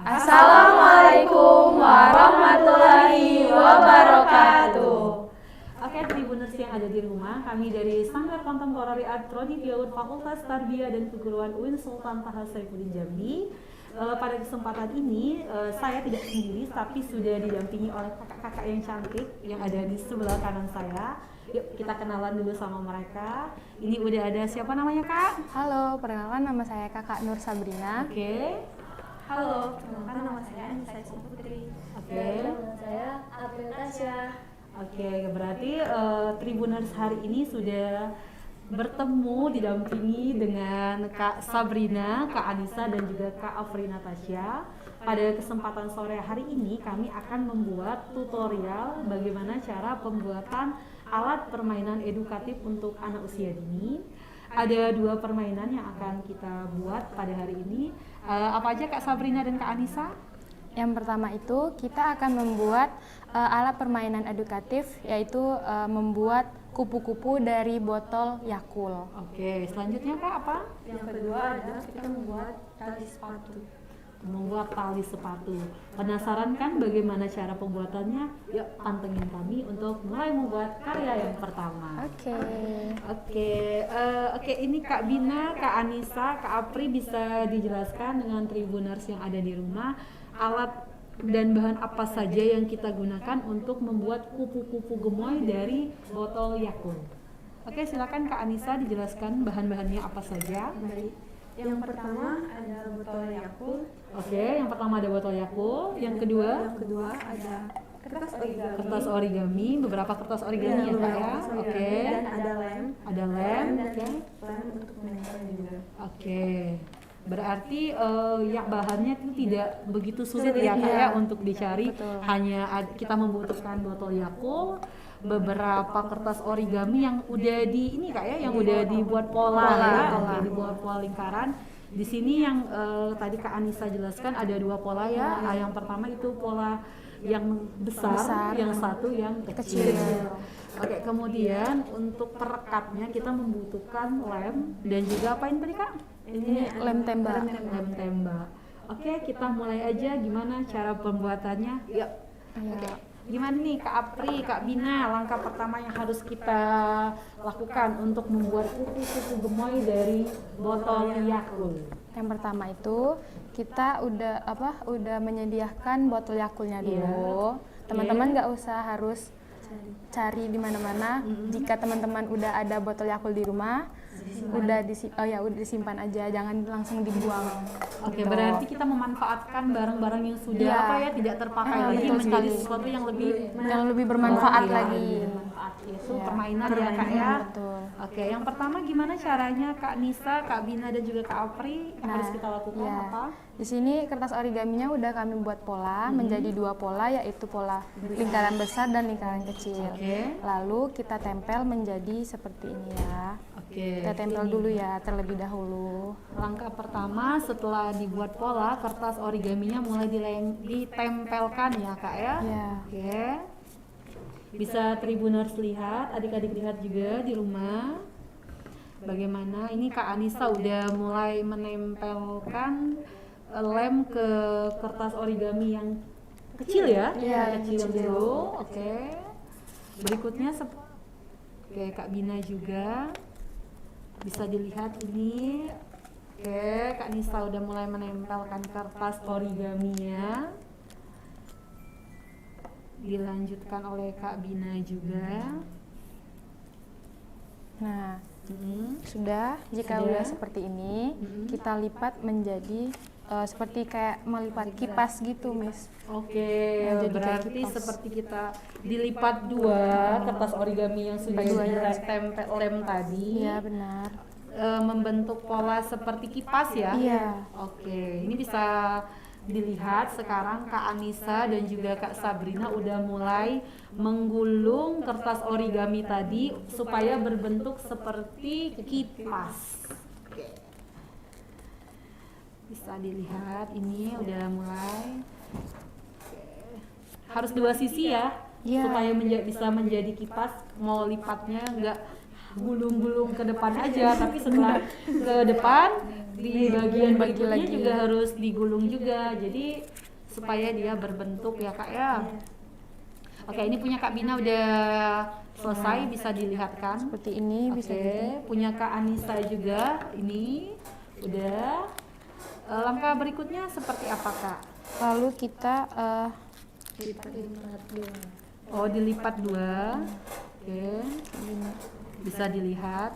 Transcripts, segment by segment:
Assalamualaikum warahmatullahi wabarakatuh. Oke, Tribuners yang ada di rumah, kami dari Sanggar Kontemporari Art Prodi Fiaud Fakultas Tarbiyah dan Keguruan UIN Sultan Taha Saifuddin Jambi. Pada kesempatan ini, saya tidak sendiri, tapi sudah didampingi oleh kakak-kakak yang cantik yang ada di sebelah kanan saya. Yuk kita kenalan dulu sama mereka. Ini udah ada siapa namanya, Kak? Halo, perkenalkan nama saya Kakak Nur Sabrina. Oke. Halo, perkenalkan nama saya Anissa Putri. Oke. Nama saya April Tasya. Oke, berarti Tribuners hari ini sudah bertemu didampingi dengan Kak Sabrina, Kak Anissa, dan juga Kak Afrina Tasya. Pada kesempatan sore hari ini kami akan membuat tutorial bagaimana cara pembuatan alat permainan edukatif untuk anak usia dini. Ada 2 permainan yang akan kita buat pada hari ini. Apa aja Kak Sabrina dan Kak Anissa? Yang pertama itu kita akan membuat alat permainan edukatif, yaitu membuat kupu-kupu dari botol Yakult. Oke, selanjutnya Kak apa? Yang kedua adalah kita membuat tali sepatu. Membuat tali sepatu. Penasaran kan bagaimana cara pembuatannya? Yuk pantengin kami untuk mulai membuat karya yang pertama. Oke, ini Kak Bina, Kak Anissa, Kak Apri bisa dijelaskan dengan Tribuners yang ada di rumah alat dan bahan apa saja yang kita gunakan untuk membuat kupu-kupu gemoy dari botol Yakult. Oke, silakan Kak Anissa dijelaskan bahan-bahannya apa saja. Yang pertama ada botol Yakult. Oke, yang pertama ada botol Yakult. Yang kedua ada kertas origami. Kertas origami, beberapa kertas origami ya Kak ya. Oke. Dan ada lem. Ada lem. Dan Oke. lem untuk menempel juga. Oke. Berarti ya bahannya itu tidak begitu sulit ya Kak ya untuk dicari. Betul. Hanya kita membutuhkan botol Yakult, beberapa kertas origami yang udah di ini Kak ya, yang udah dibuat pola ya, oke, dibuat pola lingkaran. Di sini yang tadi Kak Anissa jelaskan ada 2 pola ya. Yang pertama itu pola yang besar, yang satu yang kecil. Oke, kemudian untuk perekatnya kita membutuhkan lem dan juga apa ini tadi Kak? Ini lem tembak. Lem tembak. Oke, kita mulai aja gimana cara pembuatannya. Yuk. Oke. Gimana nih Kak Apri, Kak Bina, langkah pertama yang harus kita lakukan untuk membuat kupu-kupu gemoy dari botol Yakult? Yang pertama itu kita udah menyediakan botol Yakultnya dulu. Teman-teman nggak usah harus cari di mana-mana. Jika teman-teman udah ada botol Yakult di rumah, udah disimpan aja, jangan langsung dibuang. Oke, Gitu. berarti kita memanfaatkan barang-barang yang sudah tidak terpakai lagi, betul mencari sekali. sesuatu yang lebih bermanfaat iya, lagi. lebih bermanfaat. Itu Ya, permainan ya Kak ya. Betul. Oke, yang pertama gimana caranya Kak Nisa, Kak Bina dan juga Kak Apri yang harus kita lakukan ya. apa? Di sini kertas origaminya udah kami buat pola menjadi 2 pola, yaitu pola lingkaran besar dan lingkaran kecil. Oke. Lalu kita tempel menjadi seperti ini ya. Oke. Kita tempel dulu ya terlebih dahulu. Langkah pertama setelah dibuat pola, kertas origaminya mulai ditempelkan ya Kak ya. Ya. Oke. Bisa Tribuners lihat, adik-adik lihat juga di rumah. Bagaimana ini Kak Anissa udah mulai menempelkan lem ke kertas origami yang kecil ya? Iya, yang kecil dulu. Oke. Berikutnya oke, Kak Bina juga bisa dilihat ini. Oke, Kak Nisa udah mulai menempelkan kertas origaminya. Dilanjutkan oleh Kak Bina juga. Nah, sudah. Jika Sudah. udah seperti ini, kita lipat menjadi seperti kayak melipat kipas gitu, Miss. Oke, Nah, jadi kayak berarti kipas. seperti kita dilipat 2 kertas origami yang sudah ditempel lem tadi. Iya, benar. Membentuk pola seperti kipas ya. Iya. Oke, ini bisa dilihat sekarang Kak Anissa dan juga Kak Sabrina udah mulai menggulung kertas origami tadi supaya berbentuk seperti kipas. Oke. Bisa dilihat ini udah mulai. Oke. Harus 2 sisi ya, Iya. supaya bisa menjadi kipas. Mau lipatnya nggak gulung-gulung ke depan aja, tapi setelah ke depan di bagian bagi berikutnya lagi. juga harus digulung juga, jadi supaya dia berbentuk ya Kak ya. Oke, ini punya Kak Bina udah selesai, bisa dilihat kan? Seperti ini bisa Oke, punya Kak Anissa juga ini udah. Langkah berikutnya seperti apa Kak? Lalu kita Oh, dilipat dua. Oke, bisa dilihat.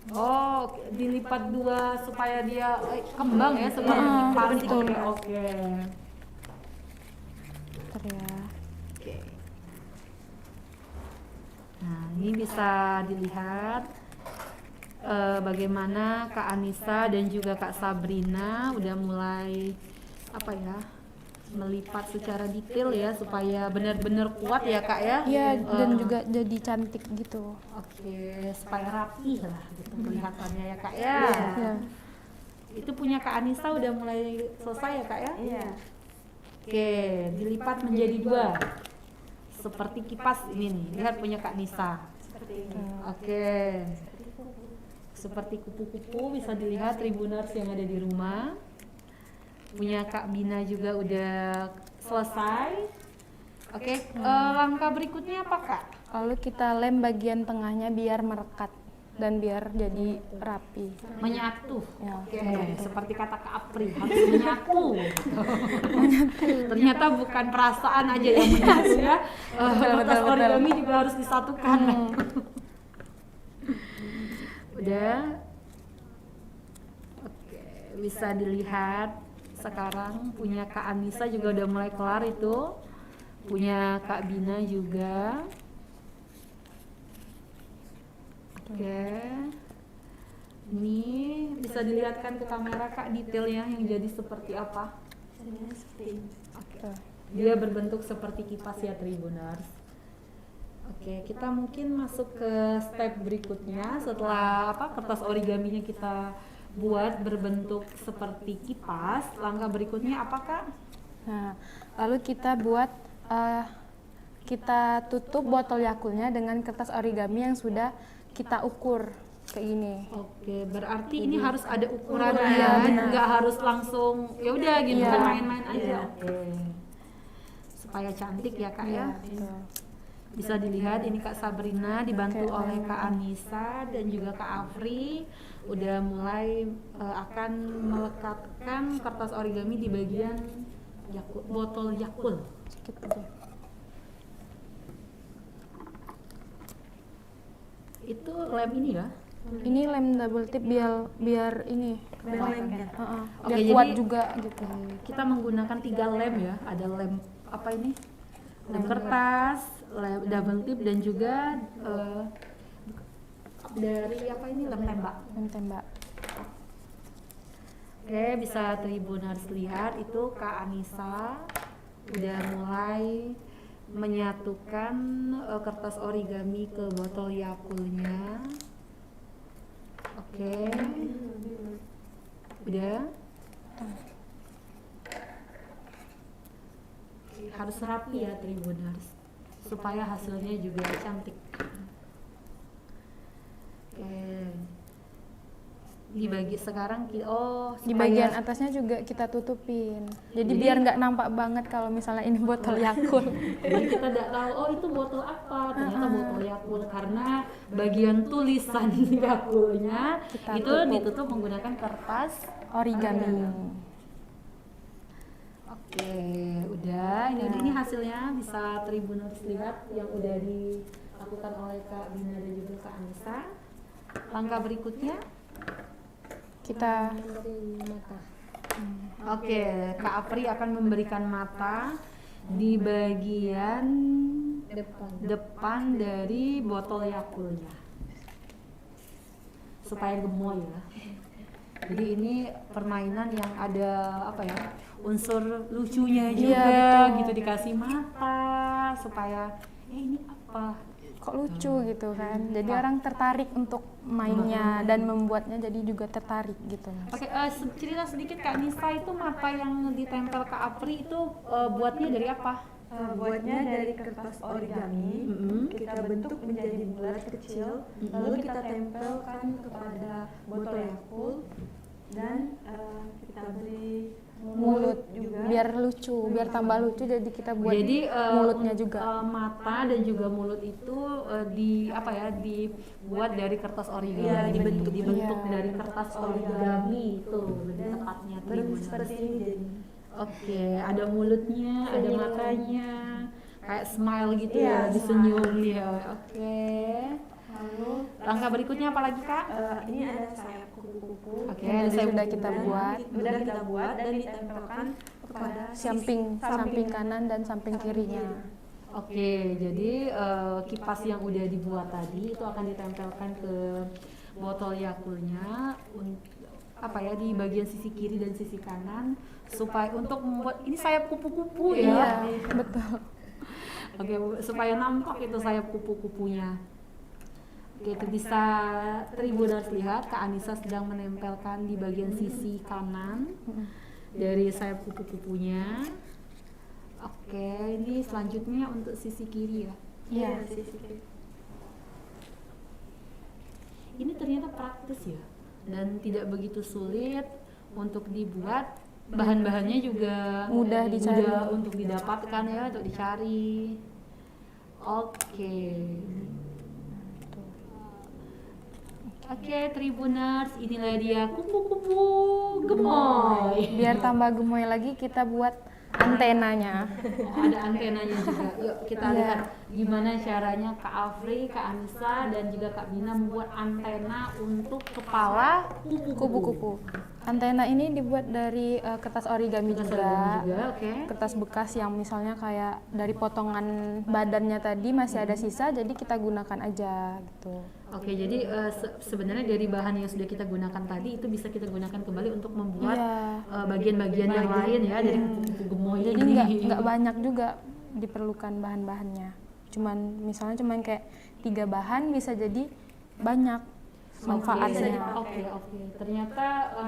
Oh, dilipat dua supaya dia kembang ya, seperti kipas gitu. Oke. bentar ya. Oke. Nah, ini bisa dilihat bagaimana Kak Anissa dan juga Kak Sabrina udah mulai apa ya, melipat secara detail ya supaya benar-benar kuat ya Kak ya. Iya, dan juga jadi cantik gitu. Oke, supaya rapi lah gitu kelihatannya ya Kak ya. Ya. Itu punya Kak Anissa udah mulai selesai ya Kak ya? Iya. Oke, dilipat menjadi dua. Seperti kipas ini nih. Lihat punya Kak Nisa. Seperti ini. Oke. Seperti kupu-kupu bisa dilihat Tribuners yang ada di rumah. Punya Kak Bina juga udah selesai. Oke, langkah berikutnya apa Kak? Lalu kita lem bagian tengahnya biar merekat dan biar jadi rapi. Menyatu. Ya, Oke, menyatu. seperti kata Kak Apri, harus menyatu. Ternyata bukan perasaan aja yang menyatu ya. Kertas origami juga harus disatukan. Udah. Oke, bisa dilihat sekarang punya Kak Anissa juga udah mulai kelar itu. Punya Kak Bina juga. Oke. Ini bisa dilihatkan ke kamera Kak detailnya yang jadi seperti apa. Seperti ini. Oke. Dia berbentuk seperti kipas ya Tribuners. Oke, kita mungkin masuk ke step berikutnya setelah kertas origaminya kita buat berbentuk seperti kipas. Langkah berikutnya apa Kak? Nah, lalu kita buat kita tutup botol Yakultnya dengan kertas origami yang sudah kita ukur kayak gini. Oke, berarti ini harus ada ukurannya Iya, ya, benar. nggak harus langsung ya udah gitu Iya. kan main-main aja. Iya. Oke. Supaya cantik ya Kak ya. Betul. Bisa dilihat ini Kak Sabrina dibantu Oke, oleh Kak Anissa dan juga Kak Afri udah mulai akan melekatkan kertas origami di bagian botol Yakult. Sedikit aja. Itu lem ini ya. Ini lem double tip biar ini Lemnya. Oke, biar kuat jadi- juga gitu. Kita menggunakan 3 lem ya. Ada lem apa ini? Lem kertas, lem double tip dan juga dari apa ini lem tembak. Lem tembak. Oke, bisa Tribuners lihat itu Kak Anissa udah mulai menyatukan kertas origami ke botol Yakultnya. Oke. Udah. Harus rapi ya Tribuners supaya hasilnya juga cantik. Oke. Dibagi sekarang Di supaya- bagian atasnya juga kita tutupin. Jadi biar nggak nampak banget kalau misalnya ini botol Yakult. Jadi kita tidak tahu itu botol apa, ternyata botol Yakult karena bagian tulisan Yakultnya Kita itu tutup. ditutup menggunakan kertas. Origami. Oke, udah ini hasilnya bisa Tribuners lihat yang udah dilakukan oleh Kak Bina dan juga Kak Anissa. Langkah berikutnya, Kita oke, Kak Apri akan memberikan mata di bagian depan dari botol Yakultnya supaya gemoy ya. Jadi ini permainan yang ada apa ya, unsur lucunya juga betul. gitu, dikasih mata supaya ini apa. kok lucu gitu kan. Jadi orang tertarik untuk mainnya dan membuatnya jadi juga tertarik gitu. Mas. Oke, cerita sedikit Kak Nisa, itu mata yang ditempel Kak Apri itu buatnya dari apa? Buatnya dari kertas origami, kita bentuk menjadi bulat kecil, lalu kita tempelkan kepada botol Yakult dan kita beri Mulut juga. biar lucu, biar tambah lucu, jadi kita buat Jadi mulutnya juga. mata dan juga mulut itu dibuat dari kertas origami. Iya, dibentuk Iya. dari kertas origami itu lebih Dan tepatnya bentuk Tribuners. seperti ini jadi. Oke, ada mulutnya, ada matanya, kayak smile gitu Iya, ya, disenyum dia. Oke. Lalu Langkah berikutnya apa lagi Kak? ini ada sayap kupu-kupu. Oke, Yang tadi saya sudah kita Dan buat. Sudah kita buat dan ditempelkan kepada samping kanan dan samping kirinya. Oke, jadi kipas yang udah dibuat tadi itu akan ditempelkan ke botol Yakultnya di bagian sisi kiri dan sisi kanan supaya untuk membuat ini sayap kupu-kupu ya. Iya, betul. Oke, supaya nampak itu sayap kupu-kupunya. Oke, itu bisa Tribuners lihat Kak Anissa sedang menempelkan di bagian sisi kanan dari sayap kupu-kupunya. Oke, ini selanjutnya untuk sisi kiri ya. Iya. sisi kiri. Ini ternyata praktis ya dan tidak begitu sulit untuk dibuat. Bahan-bahannya juga Mudah dicari. mudah untuk didapatkan ya, untuk dicari. Oke. Oke, Tribuners, inilah dia kupu-kupu gemoy. Biar tambah gemoy lagi, kita buat antenanya. Oh, ada antenanya juga. Yuk kita Iya. lihat gimana caranya Kak Afri, Kak Anissa, dan juga Kak Bina membuat antena untuk kepala Kupu-kupu. Antena ini dibuat dari kertas origami Kertas juga. origami juga, oke. Kertas bekas yang misalnya kayak dari potongan badannya tadi masih ada sisa, jadi kita gunakan aja gitu. Oke, jadi sebenarnya dari bahan yang sudah kita gunakan tadi itu bisa kita gunakan kembali untuk membuat Iya. bagian-bagian yang lain ya dari kupu-kupu gemoy Jadi ini. nggak banyak juga diperlukan bahan-bahannya. Misalnya kayak 3 bahan bisa jadi banyak manfaatnya. Oke. Ternyata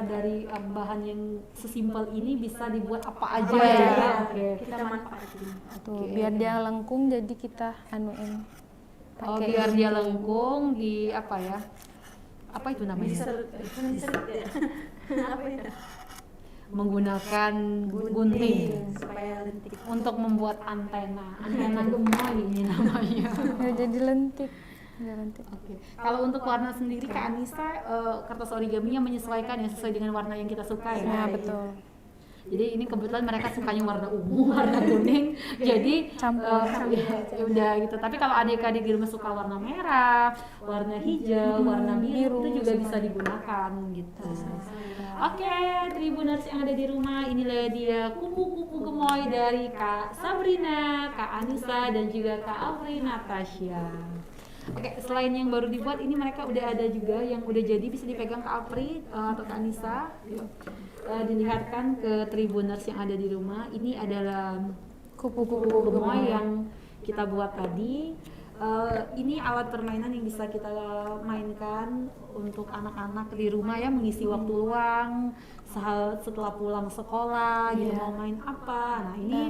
dari bahan yang sesimpel ini bisa dibuat apa aja Iya. ya. Oke. Kita manfaatin. Tuh, biar dia lengkung jadi kita anuin. Oh, pakai biar ini. dia lengkung di apa ya? Apa itu namanya? Diserut ya. Apa ya? Menggunakan gunting supaya lentik. untuk membuat antena gemoy ini namanya. Ya, jadi lentik. Oke. Kalau untuk warna sendiri Kak Anissa kertas origaminya menyesuaikan ya sesuai dengan warna yang kita suka ya. Nah, betul. Jadi ini kebetulan mereka sukanya warna ungu, warna kuning. Jadi Campur. ya udah gitu. Tapi kalau adik-adik di rumah suka warna merah, warna hijau, warna biru itu juga bisa digunakan gitu. Oke, Tribuners yang ada di rumah, inilah dia kupu-kupu gemoy dari Kak Sabrina, Kak Anissa, dan juga Kak Afri Natasha. Oke, selain yang baru dibuat, ini mereka udah ada juga yang udah jadi, bisa dipegang Kak Afri atau Kak Anissa. Dilihatkan ke Tribuners yang ada di rumah. Ini adalah kupu-kupu gemoy yang kita buat tadi. Ini alat permainan yang bisa kita mainkan untuk anak-anak di rumah ya, mengisi waktu luang setelah pulang sekolah gitu, mau main apa. Nah, ini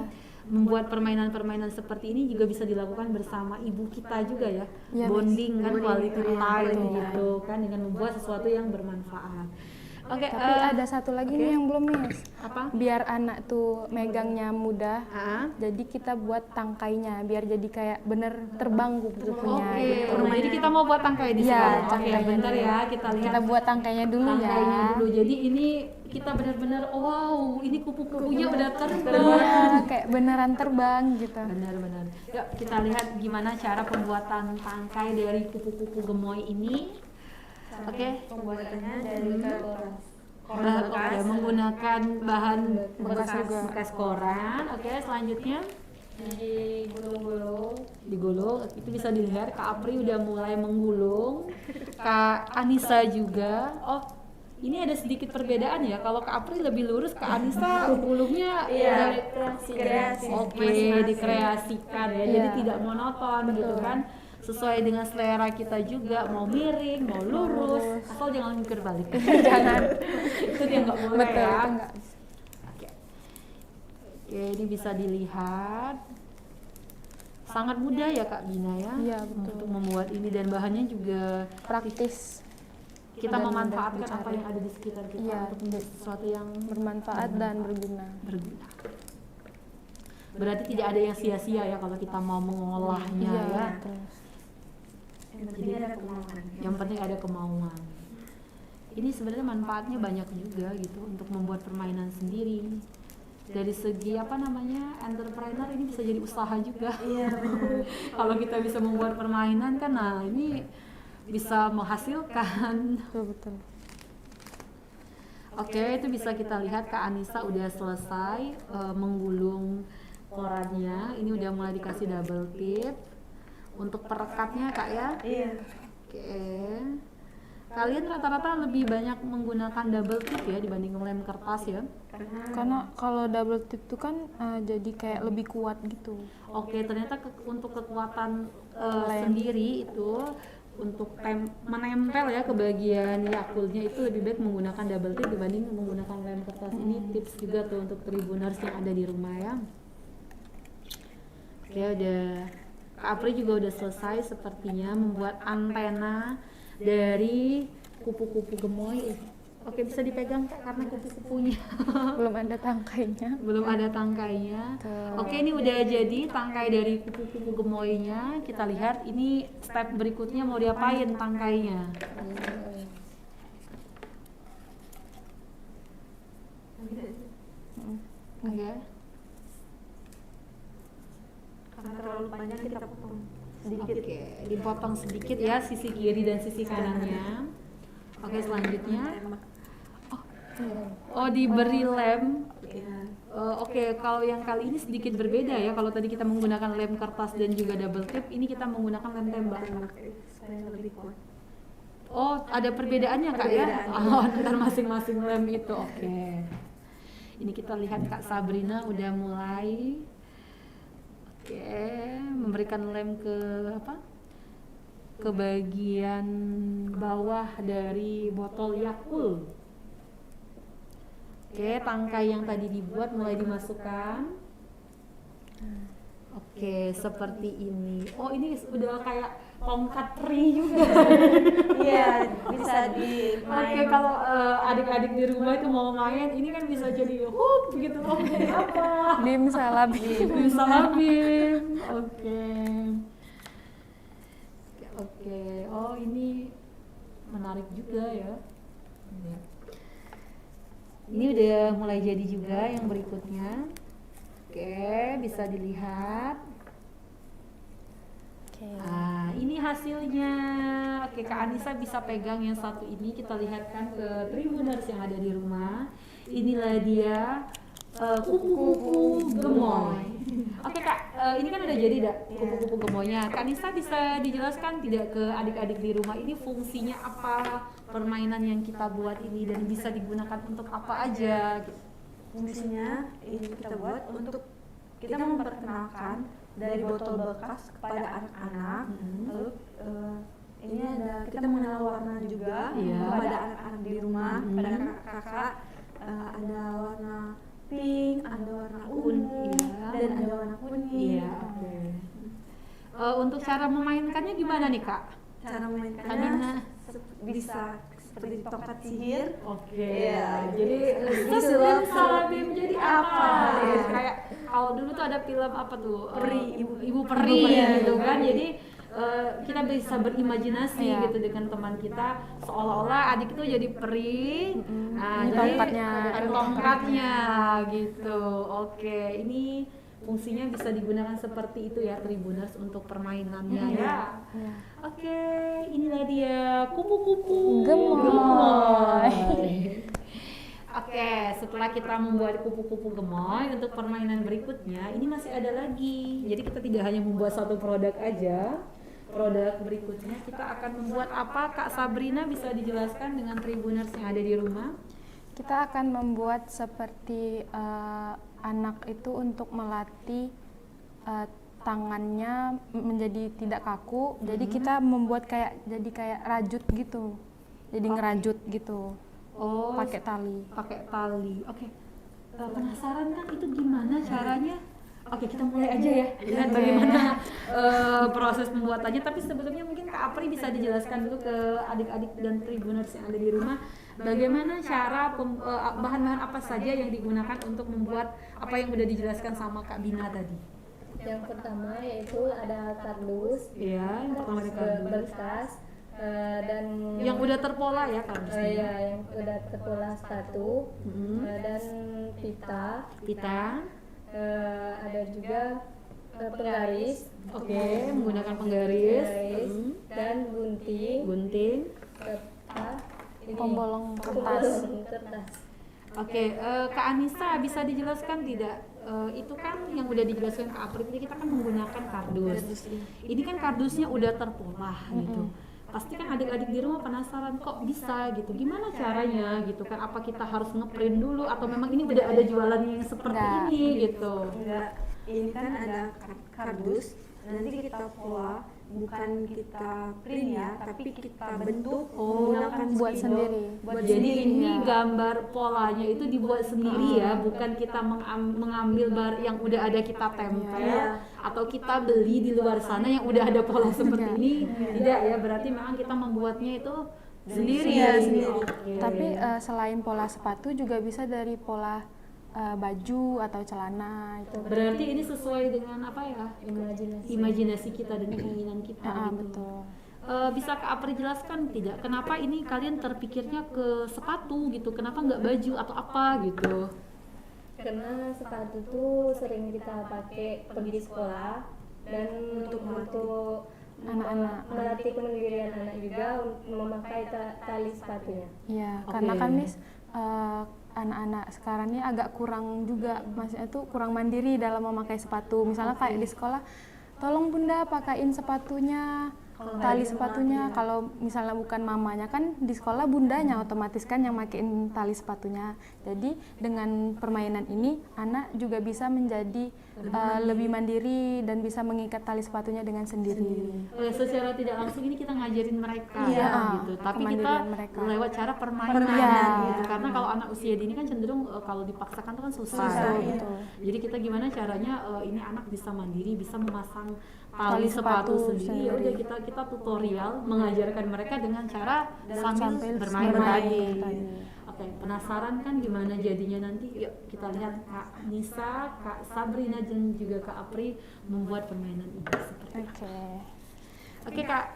membuat permainan-permainan seperti ini juga bisa dilakukan bersama ibu kita juga ya, bonding kan, quality time gitu kan, dengan membuat sesuatu yang bermanfaat. Oke, Tapi ada satu lagi nih yang belum, Miss. apa? Biar anak tuh megangnya mudah, Ah, jadi kita buat tangkainya biar jadi kayak bener terbang kupu-kupunya Oke, gitu. jadi kita mau buat tangkai di sini. Iya, Oke, tangkainya bentar dulu. ya, kita lihat Kita buat tangkainya dulu tangkainya ya. dulu. Jadi ini kita benar-benar wow, ini kupu-kupunya udah terbang. Iya, kayak beneran terbang gitu. Benar-benar. Yuk kita lihat gimana cara pembuatan tangkai dari kupu-kupu gemoy ini. Oke. Pembuatannya dari kertas. Oke, menggunakan bahan Bekas juga. bekas koran. Oke, selanjutnya digulung. Itu bisa dilihat Kak Apri udah mulai menggulung. Kak Anissa juga. Oh, ini ada sedikit perbedaan ya. Kalau Kak Apri lebih lurus, Kak Anissa gulungnya Kreasi. oke, dikreasikan ya. Jadi tidak monoton gitu kan. Sesuai dengan selera kita juga, mau miring, mau lurus, asal jangan mikir balik. Jangan. Itu dia nggak boleh Betul, ya. itu enggak. Oke, ini bisa dilihat. sangat mudah ya Kak Bina ya. Iya, betul. Untuk membuat ini dan bahannya juga Praktis, kita dan memanfaatkan mudah apa dicari. yang ada di sekitar kita Iya, untuk menjadi sesuatu yang bermanfaat dan berguna. berguna. Berarti tidak ada yang sia-sia ya kalau kita mau mengolahnya Iya, ya. betul. Yang penting ada kemauan. Yang penting ada kemauan. Ini sebenarnya manfaatnya banyak juga gitu untuk membuat permainan sendiri. Dari segi apa namanya entrepreneur ini bisa jadi usaha juga. Iya benar. Kalau kita bisa membuat permainan kan, nah ini bisa menghasilkan. Betul. Oke, itu bisa kita lihat Kak Anissa udah selesai menggulung korannya. Ini udah mulai dikasih double tip untuk perekatnya Kak ya. Iya. Oke. Kalian rata-rata lebih banyak menggunakan double tip ya dibanding lem kertas ya? Karena kalau double tip itu kan jadi kayak lebih kuat gitu. Oke, ternyata untuk kekuatan Lem. sendiri itu untuk menempel ya ke bagian yakulnya itu lebih baik menggunakan double tip dibanding menggunakan lem kertas. Ini tips juga tuh untuk tribuners yang ada di rumah ya. Oke, udah Kak Apri juga udah selesai sepertinya membuat antena dari kupu-kupu gemoy. Oke, bisa dipegang Kak karena kupu-kupunya Belum ada tangkainya. belum ada tangkainya. Tuh. Oke, ini udah jadi tangkai dari kupu-kupu gemoynya. Kita lihat ini step berikutnya mau diapain tangkainya. Oke. Karena terlalu panjang kita potong sedikit. Oke, dipotong sedikit ya sisi kiri dan sisi kanannya. Oke, selanjutnya. Oh, diberi lem. Iya. Oke, kalau yang kali ini sedikit berbeda ya. Kalau tadi kita menggunakan lem kertas dan juga double tip, ini kita menggunakan lem tembak. Supaya lebih kuat. Oh, ada perbedaannya Kak ya? Oh, antar masing-masing lem itu. Oke. Ini kita lihat Kak Sabrina udah mulai memberikan lem ke apa? Ke bagian bawah dari botol Yakult. Oke, tangkai yang tadi dibuat mulai dimasukkan. Oke, seperti ini. Oh, ini udah kayak tongkat teri juga. Iya, bisa dimain. Oke, kalau adik-adik di rumah itu mau main, ini kan bisa jadi hoop gitu. Oh, jadi apa? Bim salabim. Bisa labim. Oke. Oke. Oh, ini menarik juga ya. Ini udah mulai jadi juga yang berikutnya. Oke, bisa dilihat. Oke. Ah, ini hasilnya. Oke, Kak Anissa bisa pegang yang satu ini. Kita lihatkan ke tribuners yang ada di rumah. Inilah dia kupu-kupu gemoy. Oke Kak, ini kan udah jadi dah kupu-kupu gemoynya. Kak Anissa bisa dijelaskan tidak ke adik-adik di rumah ini fungsinya apa, permainan yang kita buat ini dan bisa digunakan untuk apa aja? Gitu. Fungsinya ini kita buat untuk kita memperkenalkan dari botol bekas kepada anak-anak. Lalu ini ada kita mengenal warna juga Iya. kepada anak-anak di rumah, pada kakak-kakak. Ada warna pink, ada warna ungu, Iya. dan ada warna kuning. Iya. Oke. Untuk cara memainkannya gimana nih Kak? Cara Adina. memainkannya bisa seperti tongkat sihir. Oke. Iya, Jadi disulap salabim jadi apa? Iya. Kayak kalau dulu tuh ada film apa tuh? Peri, Ibu Peri gitu kan. Jadi kita bisa berimajinasi Iya. gitu dengan teman kita seolah-olah adik itu jadi peri. Nah, Ini jadi tongkatnya. ada tongkatnya gitu. Oke, ini fungsinya bisa digunakan seperti itu ya tribuners untuk permainannya ya. Iya. Oke, inilah dia kupu-kupu Gemoy. Oke, setelah kita membuat kupu-kupu gemoy untuk permainan berikutnya, ini masih ada lagi. Jadi kita tidak hanya membuat satu produk aja. Produk berikutnya kita akan membuat apa? Kak Sabrina bisa dijelaskan dengan tribuners yang ada di rumah? Kita akan membuat seperti anak itu untuk melatih tangannya menjadi tidak kaku. Jadi kita membuat kayak rajut gitu. Jadi ngerajut gitu. Oh, Pakai tali. pakai tali. Oke. Penasaran kan itu gimana caranya? Oke, kita mulai aja ya. Lihat bagaimana proses pembuatannya. Tapi sebelumnya mungkin Kak Apri bisa dijelaskan dulu ke adik-adik dan Tribuners yang ada di rumah, bagaimana cara bahan-bahan apa saja yang digunakan untuk membuat apa yang udah dijelaskan sama Kak Bina tadi. Yang pertama yaitu ada kardus, Iya, yang pertama ada kardus. berkas, dan Yang udah terpola ya kardusnya. ya yang udah terpola sepatu, dan pita, ada juga penggaris, Menggunakan penggaris, dan gunting, serta Pembolong kertas. kertas. Oke, Kak Anissa bisa dijelaskan tidak? Itu kan yang udah dijelaskan Kak Apri tadi, kita kan menggunakan kardus. Ini kan kardusnya udah terpola gitu. Pasti kan adik-adik di rumah penasaran kok bisa gitu. Gimana caranya gitu kan? Apa kita harus ngeprint dulu atau memang ini udah ada jualannya yang seperti ini gitu? Enggak, ini kan ada kardus, nanti kita pola, bukan kita print ya, tapi kita bentuk menggunakan buat spidol. sendiri. Jadi ini gambar polanya itu dibuat sendiri ya, bukan kita mengambil yang udah ada kita tempel atau kita beli di luar sana yang udah ada pola seperti ini. Tidak ya, berarti memang kita membuatnya itu sendiri. Oke. Tapi selain pola sepatu juga bisa dari pola baju atau celana itu. Berarti ini sesuai dengan apa ya? Imajinasi kita dan keinginan kita gitu. Betul. Bisa Kak Apri jelaskan tidak? Kenapa ini kalian terpikirnya ke sepatu gitu? Kenapa nggak baju atau apa gitu? Karena sepatu tuh sering kita pakai pergi sekolah, dan untuk Anak-anak. melatih kemandirian anak juga memakai tali sepatunya. Iya, karena kan Miss anak-anak sekarang ini agak kurang juga, maksudnya tuh kurang mandiri dalam memakai sepatu. Misalnya kayak di sekolah, tolong Bunda pakaiin sepatunya, tali sepatunya. Kalau misalnya bukan mamanya, kan di sekolah bundanya otomatis kan yang makein tali sepatunya. Jadi dengan permainan ini anak juga bisa menjadi lebih mandiri dan bisa mengikat tali sepatunya dengan sendiri. Secara tidak langsung ini kita ngajarin mereka gitu, tapi kita kemandirian mereka. lewat cara permainan gitu. Karena kalau anak usia dini kan cenderung kalau dipaksakan tuh kan susah. Betul. Jadi kita gimana caranya ini anak bisa mandiri, bisa memasang tali sepatu sendiri. Ya udah kita tutorial mengajarkan mereka dengan cara sambil bermain tadi. Oke, penasaran kan gimana jadinya nanti? Yuk kita lihat Kak Nisa, Kak Sabrina dan juga Kak Apri membuat permainan ini seperti apa. Oke Kak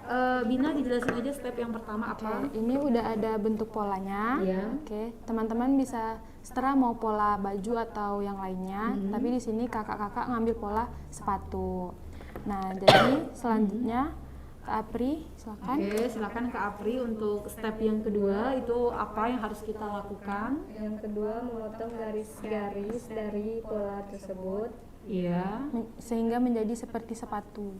Bina, dijelasin aja step yang pertama apa? Ini udah ada bentuk polanya. Iya. Oke, teman-teman bisa setelah mau pola baju atau yang lainnya, tapi di sini kakak-kakak ngambil pola sepatu. Nah, jadi selanjutnya Kak Apri, silakan. Oke, silakan Kak Apri untuk step yang kedua itu apa yang harus kita lakukan? Yang kedua, memotong garis-garis dari pola tersebut. Iya. Sehingga menjadi seperti sepatu.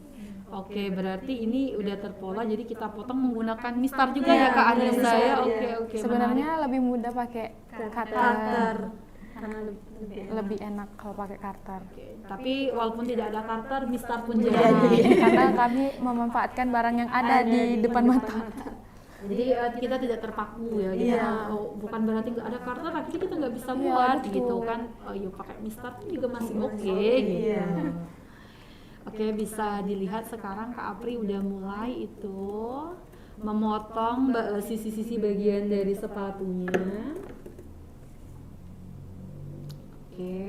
Oke, berarti ini udah terpola, jadi kita potong menggunakan mistar juga ya Kak Anissa ya. Oke. Sebenarnya lebih mudah pakai cutter. Karena Lebih enak kalau pakai cutter. Oke, tapi walaupun tidak ada karter, mistar pun jadi. Karena kami memanfaatkan barang yang ada di depan mata. Jadi kita tidak terpaku ya, gitu. Bukan berarti nggak ada karter, tapi kita nggak bisa buat gitu kan. Yuk pakai mistar pun juga masih oke gitu. Oke, bisa dilihat sekarang Kak Apri udah mulai itu memotong sisi-sisi bagian dari sepatunya. Oke.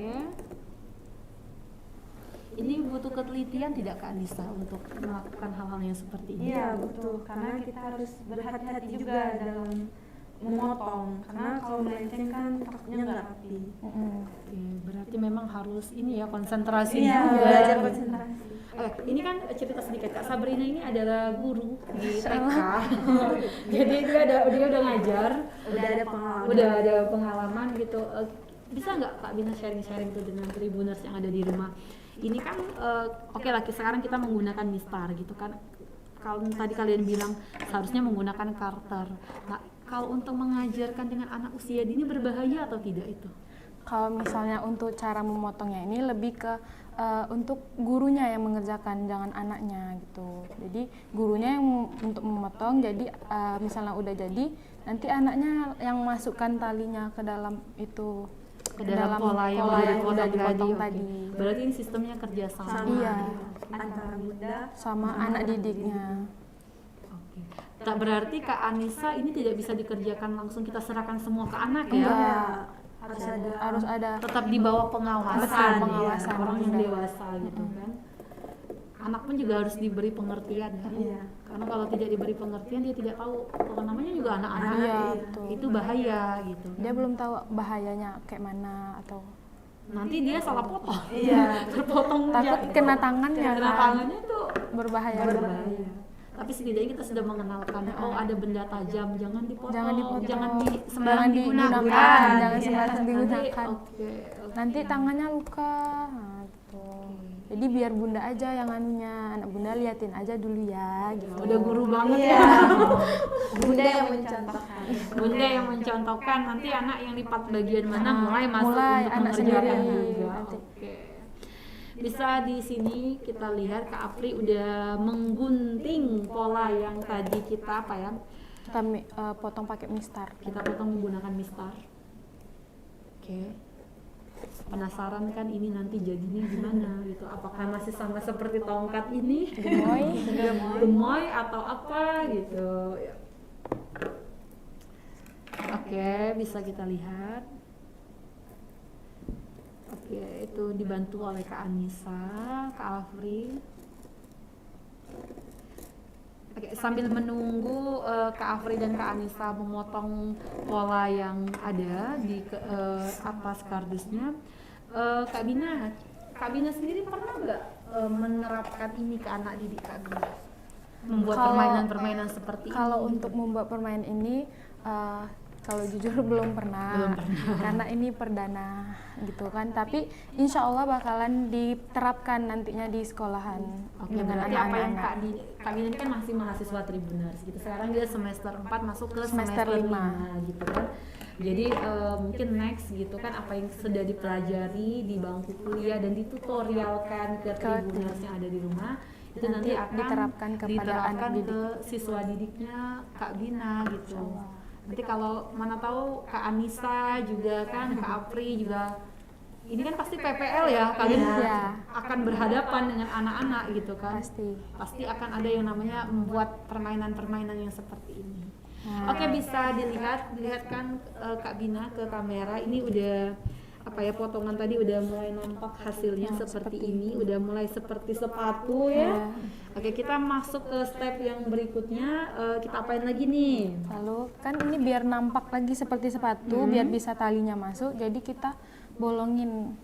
Ini butuh ketelitian tidak Kak Anissa untuk melakukan hal-hal yang seperti ini? Iya betul, karena kita harus berhati-hati juga dalam memotong, karena kalau melenceng kan takutnya nggak rapi. Oke, berarti memang harus ini ya konsentrasi Iya, juga. belajar konsentrasi. Ini kan cerita sedikit, Kak Sabrina ini adalah guru di TK. Jadi dia udah ngajar, udah ada pengalaman gitu. Bisa nggak Kak Bina sharing-sharing tuh dengan Tribuners yang ada di rumah? Ini kan oke lah, sekarang kita menggunakan mistar gitu kan. Kalau tadi kalian bilang seharusnya menggunakan karter. Nah, kalau untuk mengajarkan dengan anak usia dini berbahaya atau tidak itu? Kalau misalnya untuk cara memotongnya ini lebih ke untuk gurunya yang mengerjakan, jangan anaknya gitu. Jadi gurunya yang untuk memotong, jadi misalnya udah jadi, nanti anaknya yang masukkan talinya ke dalam itu ke dalam pola yang udah udah dipotong dipotong tadi. tadi. Oke. Berarti ini sistemnya kerjasama. Iya. antara bunda Sama anak didiknya. Oke. Tak berarti Kak Anissa ini tidak bisa dikerjakan langsung kita serahkan semua ke anak ya. Iya. harus ada Tetap di bawah pengawasan, Betul, ya, pengawasan orang yang bunda. dewasa gitu kan. Anak pun juga harus diberi pengertian ya. Iya. Karena kalau tidak diberi pengertian dia tidak tahu, kalau namanya juga anak-anak. Iya, betul. Itu bahaya gitu. Dia belum tahu bahayanya kayak mana atau Nanti dia salah potong. Iya. Terpotong takut jatuh. kena tangannya Kena kan. tangannya tuh Berbahaya. berbahaya. Tapi setidaknya kita sudah mengenalkan, oh ada benda tajam, jangan dipotong, Jangan dipotong. jangan sembarang Jangan digunakan. digunakan, jangan Iya. sembarang Nanti, digunakan. oke. Nanti tangannya luka. Nah, gitu. Jadi biar bunda aja yang anunya, anak bunda liatin aja dulu ya gitu. Udah guru banget Iya. ya. bunda yang mencontohkan. Bunda yang mencontohkan, nanti anak yang lipat bagian mana mulai masuk mulai untuk anak mengerjakan sendiri juga. nanti. Oke. Bisa di sini kita lihat Kak Apri udah menggunting pola yang tadi kita apa ya? Kita potong pakai mistar. Kita potong menggunakan mistar. Oke. Penasaran kan ini nanti jadinya gimana gitu? Apakah masih sama seperti tongkat ini? Gemoy atau apa gitu? Ya. Oke, bisa kita lihat. Oke, itu dibantu oleh Kak Anissa, Kak Afri. Oke, sambil menunggu Kak Afri dan Kak Anissa memotong pola yang ada di atas kardusnya, Kak Bina sendiri pernah nggak menerapkan ini ke anak didik Kak Bina? Membuat Kalau- permainan-permainan seperti ini? Kalau untuk membuat permainan ini kalau jujur belum pernah, karena ini perdana gitu kan. Tapi insya Allah bakalan diterapkan nantinya di sekolahan Oke, dengan berarti apa yang anak-anak. Kak Bina ini kan masih mahasiswa Tribuners gitu. Sekarang dia semester 4 masuk ke Semester semester 5 lima. gitu kan. Jadi mungkin next gitu kan apa yang sudah dipelajari di bangku kuliah dan ditutorialkan ke Tribuners yang ada di rumah itu nanti akan diterapkan kepada anak didik. ke siswa didiknya Kak Bina gitu. Nanti kalau mana tahu Kak Anissa juga kan, Kak Apri juga ini kan pasti PPL ya, kalian Iya. akan berhadapan dengan anak-anak gitu kan. Pasti. Akan ada yang namanya membuat permainan-permainan yang seperti ini. Nah. Oke, bisa dilihatkan Kak Bina ke kamera. Ini udah apa ya, potongan tadi udah mulai nampak hasilnya seperti ini, udah mulai seperti sepatu ya. Oke, kita masuk ke step yang berikutnya. Kita apain lagi nih? Lalu kan ini biar nampak lagi seperti sepatu, biar bisa talinya masuk. Jadi kita bolongin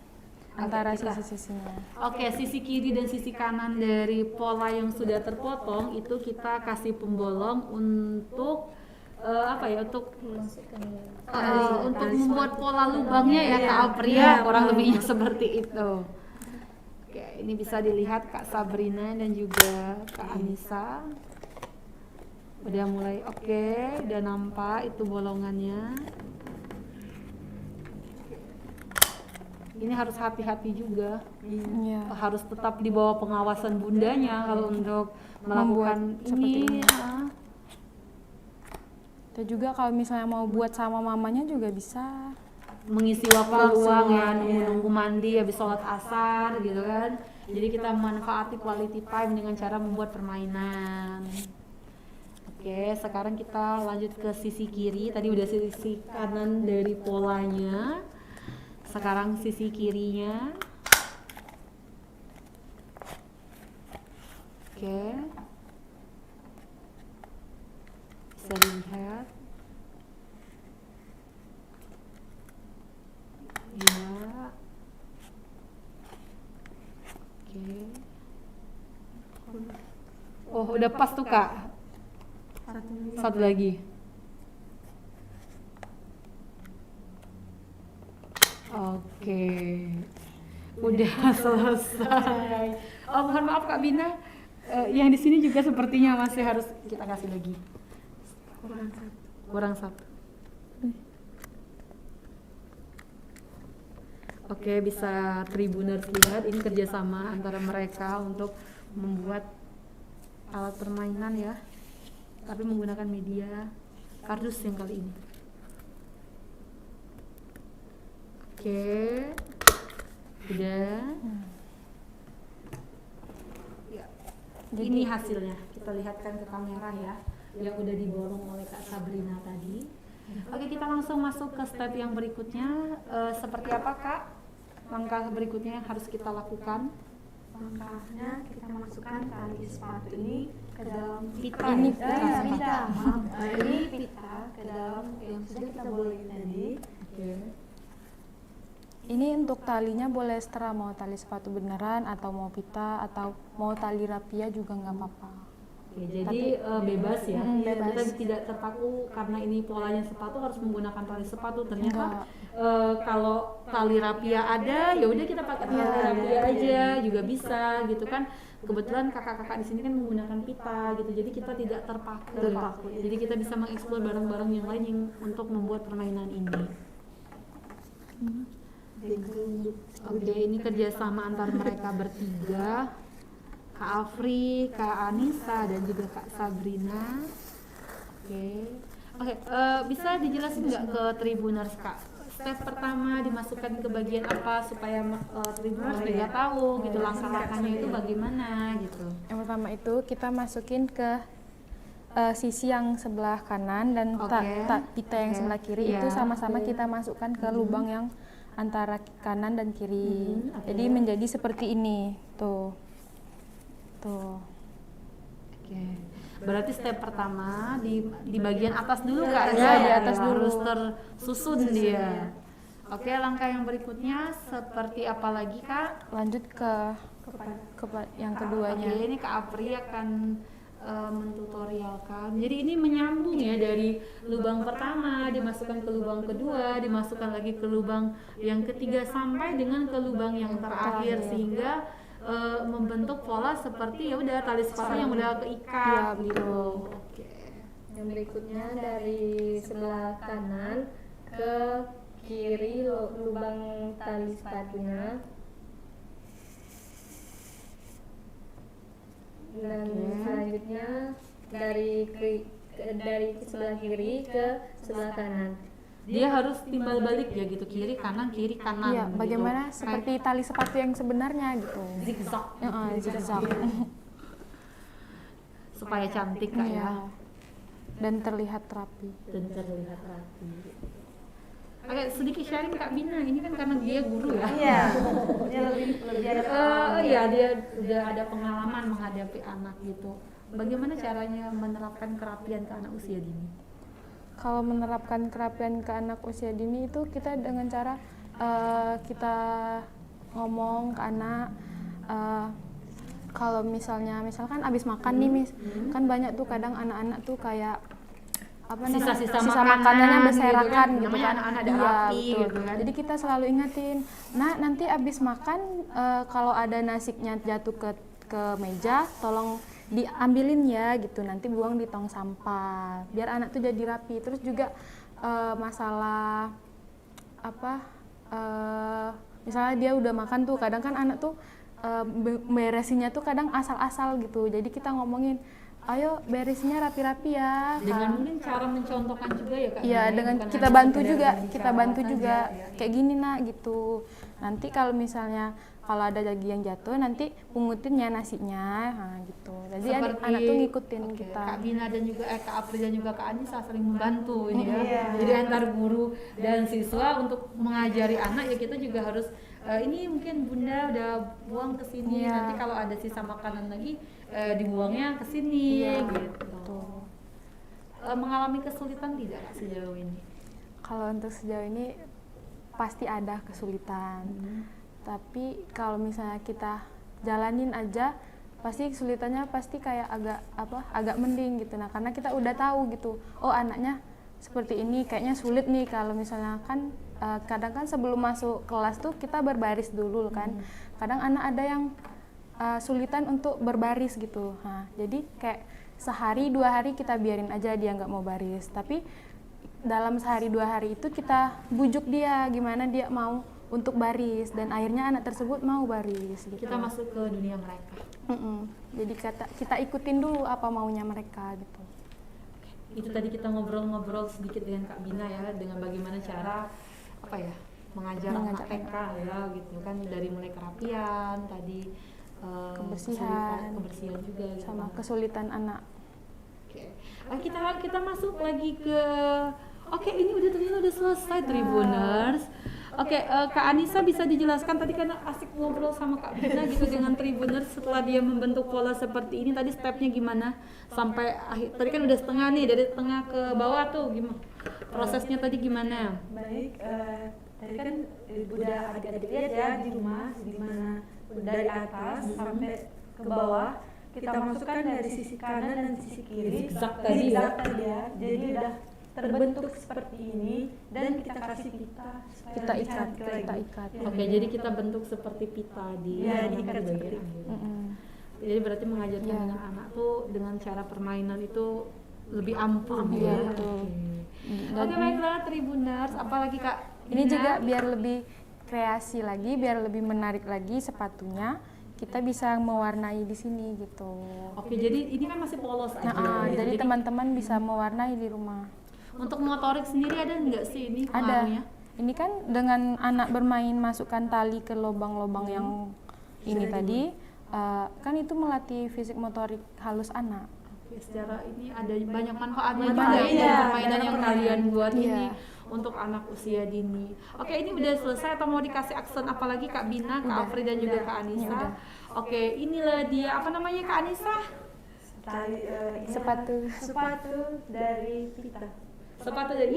antara sisi-sisinya. Oke, sisi kiri dan sisi kanan dari pola yang sudah terpotong itu kita kasih pembolong untuk apa ya, untuk untuk membuat pola lubangnya ya Kak Apri ya, kurang lebihnya seperti itu. Oke, ini bisa dilihat Kak Sabrina dan juga Kak Anissa. Udah mulai oke, udah nampak itu bolongannya. Ini harus hati-hati juga. Iya. Harus tetap di bawah pengawasan bundanya kalau untuk melakukan Membuat seperti ini. ya. Dan juga kalau misalnya mau buat sama mamanya juga bisa. Mengisi waktu luang ya, nunggu mandi habis sholat asar gitu kan. Jadi kita manfaati quality time dengan cara membuat permainan. Oke, sekarang kita lanjut ke sisi kiri. Tadi udah sisi kanan dari polanya. Sekarang sisi kirinya. Oke. Bisa dilihat. Ya. Oke. Oh, udah pas tuh Kak. Satu lagi. Oke. Udah selesai. Oh, mohon maaf Kak Bina. Yang di sini juga sepertinya masih harus kita kasih lagi. Kurang satu. Oke, bisa Tribuners lihat ini kerjasama antara mereka untuk membuat alat permainan ya, tapi menggunakan media kardus yang kali ini. Oke. Udah. Ya. Ini hasilnya. Kita lihatkan ke kamera ya, yang udah diborong oleh Kak Sabrina tadi. Oke, kita langsung masuk ke step yang berikutnya. Seperti apa Kak? Langkah berikutnya yang harus kita lakukan? Langkahnya kita masukkan tali sepatu ini ke dalam Pita. ini Ya? pita, maaf. Ini pita ke dalam yang sudah kita bolehin tadi. Oke. Ini untuk talinya boleh setera, mau tali sepatu beneran atau mau pita atau mau tali rapia juga nggak apa-apa. Oke, jadi bebas ya. bebas. Kita tidak terpaku karena ini polanya sepatu harus menggunakan tali sepatu. Ternyata kalau tali rapia ada, ya udah kita pakai tali rapia aja juga bisa gitu kan. Kebetulan kakak-kakak di sini kan menggunakan pita gitu. Jadi kita tidak terpaku. Jadi kita bisa mengeksplor barang-barang yang lain yang untuk membuat permainan ini. Oke, ini kerjasama antar mereka bertiga. Kak Afri, Kak Anissa, dan juga Kak Sabrina. Oke, bisa dijelasin nggak ke Tribuners Kak? Step pertama dimasukkan ke bagian apa supaya Tribuners juga tahu gitu langkah-langkahnya itu bagaimana gitu. Yang pertama itu kita masukin ke sisi yang sebelah kanan dan pita yang sebelah kiri itu sama-sama kita masukkan ke lubang yang antara kanan dan kiri. Jadi menjadi seperti ini, tuh. Oke. Berarti step pertama di bagian atas dulu Kak Ya, di atas dulu. harus tersusun dia. Oke, langkah yang berikutnya seperti apa lagi Kak? Lanjut ke yang keduanya. Oke, ini Kak Apri akan mentutorialkan. Jadi ini menyambung ya dari lubang pertama dimasukkan ke lubang kedua, dimasukkan lagi ke lubang yang ketiga sampai dengan ke lubang yang terakhir sehingga membentuk pola seperti ya udah tali sepatu yang udah keikat gitu. Oke. Yang berikutnya dari sebelah kanan ke kiri lubang tali sepatunya. Dan selanjutnya dari sebelah kiri ke sebelah kanan. Dia harus timbal balik ya gitu, kiri kanan Iya, gitu. bagaimana seperti tali sepatu yang sebenarnya gitu. Zigzag. Zigzag. Supaya cantik Kak ya. Iya. Dan terlihat rapi. Dan terlihat rapi. Oke, sedikit sharing Kak Bina, ini kan karena dia guru ya. Iya. Dia lebih ada Iya, dia udah ada pengalaman menghadapi anak gitu. Bagaimana caranya menerapkan kerapian ke anak usia dini? Kalau menerapkan kerapian ke anak usia dini itu kita dengan cara kita ngomong ke anak, kalau misalkan abis makan nih Miss, kan banyak tuh kadang anak-anak tuh kayak apa namanya, Sisa-sisa sisa makanan makanannya gitu berserakan kan. gitu Namanya kan. anak-anak ada Iya, rapi betul. gitu kan. Jadi kita selalu ingatin, nah nanti abis makan kalau ada nasinya jatuh ke meja, tolong diambilin ya gitu, nanti buang di tong sampah biar anak tuh jadi rapi. Terus juga masalah apa, misalnya dia udah makan tuh kadang kan anak tuh beresinnya tuh kadang asal-asal gitu, jadi kita ngomongin ayo beresinnya rapi-rapi ya. Dengan mungkin cara mencontohkan juga ya Kak. Iya, Bina, dengan bukan kita hanya bantu sekedar juga, berbicara saja, ya. kayak gini nak gitu. Nanti kalau misalnya kalau ada lagi yang jatuh nanti pungutinnya nasinya, nah gitu. Jadi anak tuh ngikutin kita. Kak Bina dan juga Kak Apri dan juga Kak Anissa saling membantu ini ya. Jadi antar guru dan siswa untuk mengajari anak ya kita juga harus ini mungkin Bunda udah buang ke sini, nanti kalau ada sisa makanan lagi dibuangnya ke sini gitu. Mengalami kesulitan tidak Kak sejauh ini? Kalau untuk sejauh ini pasti ada kesulitan. Tapi kalau misalnya kita jalanin aja, pasti kesulitannya pasti kayak agak mending gitu. Nah, karena kita udah tahu gitu, oh anaknya seperti ini, kayaknya sulit nih. Kalau misalnya kan kadang kan sebelum masuk kelas tuh kita berbaris dulu kan. Kadang anak ada yang sulitan untuk berbaris gitu. Nah, jadi kayak sehari 2 hari kita biarin aja dia nggak mau baris. Tapi dalam sehari 2 hari itu kita bujuk dia gimana dia mau untuk baris, dan akhirnya anak tersebut mau baris gitu. Kita masuk ke dunia mereka. Jadi kita ikutin dulu apa maunya mereka gitu. Itu tadi kita ngobrol-ngobrol sedikit dengan Kak Bina ya, dengan bagaimana cara mengajar anak TK ya gitu kan, dari mulai kerapian tadi, kebersihan juga gitu sama kan. kesulitan anak. Oke. Kita masuk lagi ke ini ternyata udah selesai Tribuners. Kak Anissa bisa dijelaskan tadi karena asik ngobrol sama Kak Bina gitu dengan Tribuners setelah dia membentuk pola seperti ini, tadi stepnya gimana sampai akhir, tadi kan udah setengah nih, dari tengah ke bawah tuh gimana prosesnya tadi gimana? Baik, tadi kan udah adik-adik lihat ya di rumah gimana dari atas sampai ke bawah kita masukkan dari sisi kanan dan sisi kiri, Zigzag tadi ya. Jadi udah terbentuk seperti ini dan kita kasih pita supaya Kita lebih ikat, cantik lagi. Oke, jadi kita bentuk seperti pita di Iya, nanti diikat bagian seperti akhir. Jadi berarti mengajarkan dengan anak tuh dengan cara permainan itu lebih ampuh Iya, ya. betul. Oke, baiklah Tribuners, apalagi Kak? Ini Dina? juga biar lebih kreasi lagi, biar lebih menarik lagi sepatunya, kita bisa mewarnai di sini gitu. Oke, jadi ini kan masih polos aja. Jadi teman-teman bisa mewarnai di rumah. Untuk motorik sendiri ada nggak sih ini pengaruhnya? Ada. Ini kan dengan anak bermain masukkan tali ke lubang-lubang yang ini tadi, kan itu melatih fisik motorik halus anak. Oke, secara ini ada banyak manfaatnya Banyak juga ya manfaat, dari iya, permainan yang kalian buat Iya. ini untuk anak usia dini. Oke, ini udah selesai atau mau dikasih aksen apa lagi Kak Bina, Kak Afri dan juga Kak Anissa? Oke, inilah dia apa namanya Kak Anissa? Sepatu dari pita. Sepatu dari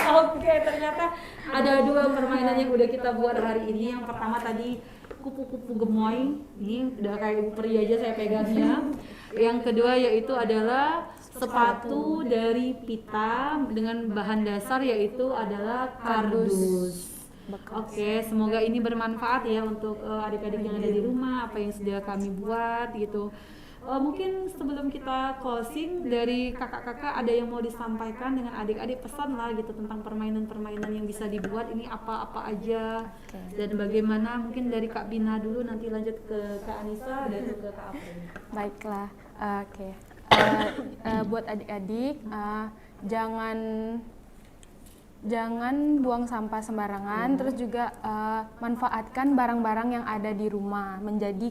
Oke, ternyata ada dua permainan yang udah kita buat hari ini. Yang pertama tadi kupu-kupu gemoy, ini udah kayak Ibu Peri aja saya pegangnya. Yang kedua yaitu adalah sepatu dari pita dengan bahan dasar yaitu adalah kardus. Oke, semoga ini bermanfaat ya untuk adik-adik yang ada di rumah, apa yang sudah kami buat gitu. Mungkin sebelum kita closing, dari kakak-kakak ada yang mau disampaikan dengan adik-adik, pesan lah gitu tentang permainan-permainan yang bisa dibuat ini apa-apa aja dan bagaimana. Mungkin dari Kak Bina dulu, nanti lanjut ke Kak Anissa dan ke Kak Afri. Baiklah, oke. Buat adik-adik, jangan buang sampah sembarangan, terus juga manfaatkan barang-barang yang ada di rumah menjadi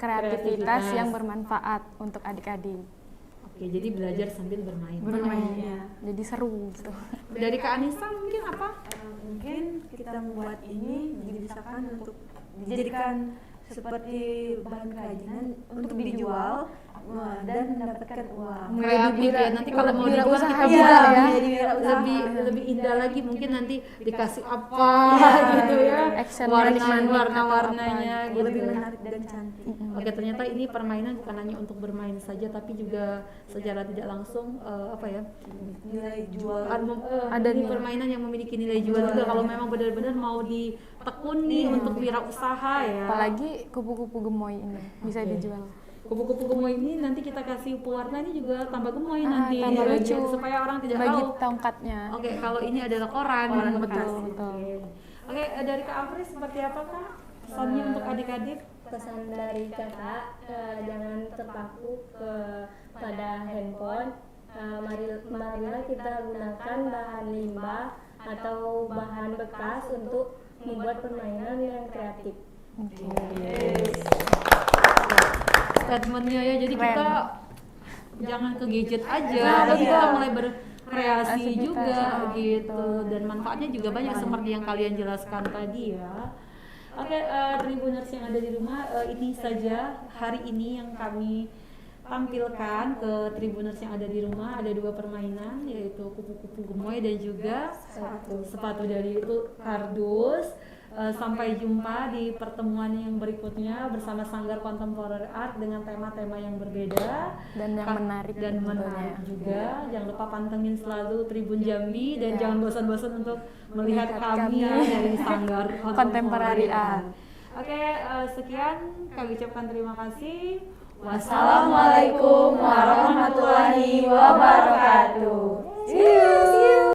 kreativitas yang bermanfaat untuk adik-adik. Oke, jadi belajar sambil bermain. Ya. Jadi seru gitu. Dari Kak Anissa mungkin apa? Mungkin kita membuat ini misalkan untuk dijadikan seperti bahan kerajinan untuk dijual dan mendapatkan uang. Kreatif ya, nanti kalau mau dijual wirausaha kita juga buat ya. Jadi wirausaha. lebih indah lagi, mungkin nanti dikasih apa gitu ya, Action warna-warnanya gitu. Lebih menarik dan cantik. Oke, ternyata ini permainan bukan hanya untuk bermain saja, tapi juga secara tidak langsung Nilai jual. Ada ini nilai. permainan yang memiliki nilai jual juga kalau memang benar-benar mau ditekuni untuk wirausaha ya. Apalagi kupu-kupu gemoy ini bisa dijual. Kupu-kupu gemoy ini nanti kita kasih pewarna ini juga tambah gemoy nanti tambah ya, lucu. supaya orang tidak Bagi tahu. tongkatnya. Oke, kalau ini adalah koran betul, bekas. betul. Oke, dari Kak Afri seperti apa Kak pesannya untuk adik-adik? Pesan dari kakak, jangan terpaku pada handphone. Marilah kita gunakan bahan limbah atau bahan bekas untuk membuat permainan yang kreatif. Statementnya ya, jadi Keren. kita jangan ke gadget aja, Nah, tapi iya. kita mulai berkreasi Aktivitas, juga gitu, betul. dan manfaatnya juga banyak seperti yang kalian jelaskan tadi ya. Oke, Tribuners yang ada di rumah, ini saja hari ini yang kami tampilkan ke Tribuners yang ada di rumah. Ada dua permainan, yaitu kupu-kupu gemoy dan juga sepatu dari itu kardus. Sampai jumpa di pertemuan yang berikutnya bersama Sanggar Contemporary Art dengan tema-tema yang berbeda Dan yang menarik dan tentunya. menarik juga. Jangan lupa pantengin selalu Tribun Jambi dan jangan bosan-bosan untuk melihat kami dari Sanggar Contemporary Art. Oke, sekian kami ucapkan terima kasih. Wassalamualaikum warahmatullahi wabarakatuh. See you.